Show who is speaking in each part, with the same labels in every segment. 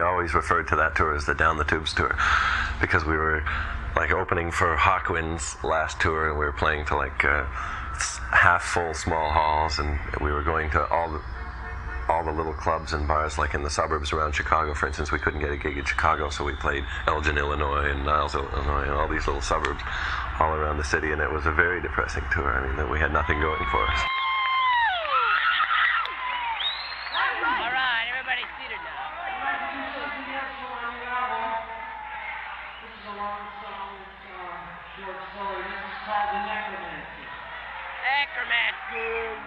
Speaker 1: always referred to that tour as the Down the Tubes tour, because we were like opening for Hawkwind's last tour, and we were playing to like half full small halls, and we were going to all the little clubs and bars like in the suburbs around Chicago. For instance, we couldn't get a gig in Chicago, so we played Elgin, Illinois, and Niles, Illinois, and all these little suburbs all around the city, and it was a very depressing tour. I mean, that we had nothing going for us.
Speaker 2: All right, everybody seated now.
Speaker 3: This is a long song, short story. This is called The Necromancy.
Speaker 2: Necromancy.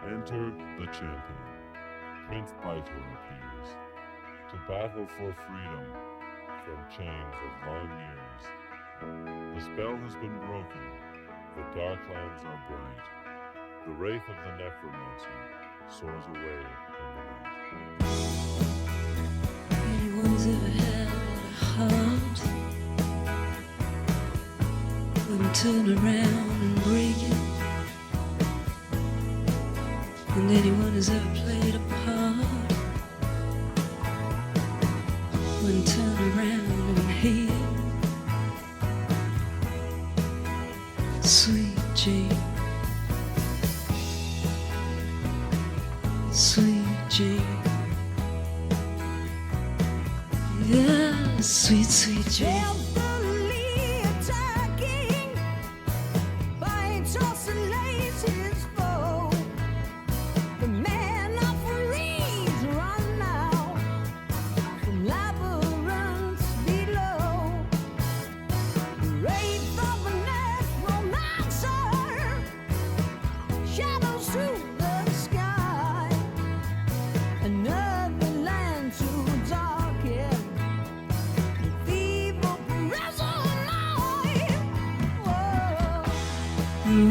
Speaker 4: Enter the champion. Prince Baitor appears to battle for freedom from chains of long years. The spell has been broken. The dark lands are bright. The wraith of the necromancer soars away in the night.
Speaker 5: Anyone's ever had a heart wouldn't turn around and break it. And anyone who's ever played a part wouldn't turn around and hate it. Sweet Jane, sweet Jane, yeah, sweet, sweet Jane.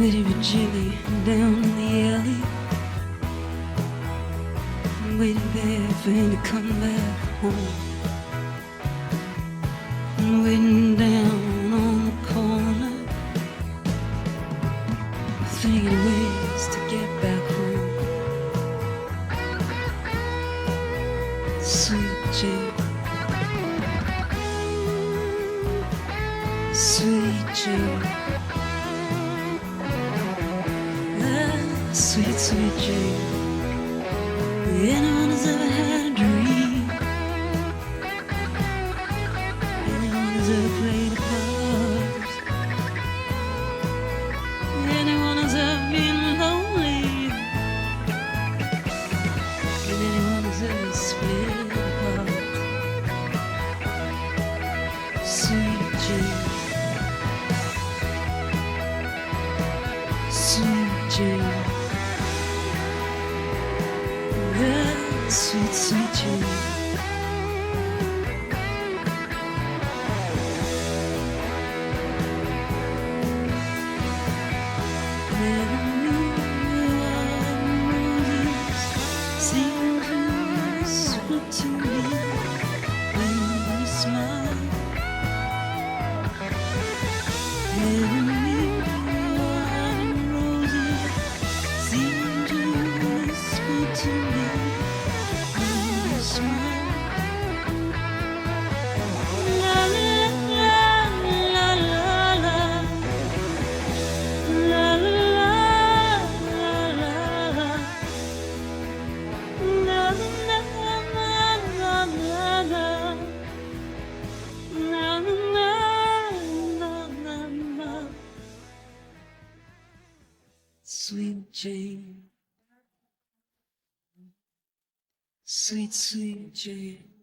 Speaker 5: Waiting for Jimmy down in the alley, waiting there for him to come back home, and waiting down on the corner, thinking of ways to get back home. Sweet Jane, sweet Jane, sweet, sweet Jane. Anyone who's ever had a dream, anyone who's ever played a part, anyone who's ever been lonely, and anyone who's ever split apart. Sweet Jane, sweet Jane. Sweet, sweet Jane. Seem to whisper to me when you smile. Roses seem to whisper to me. Sweet Jane, sweet, sweet Jane.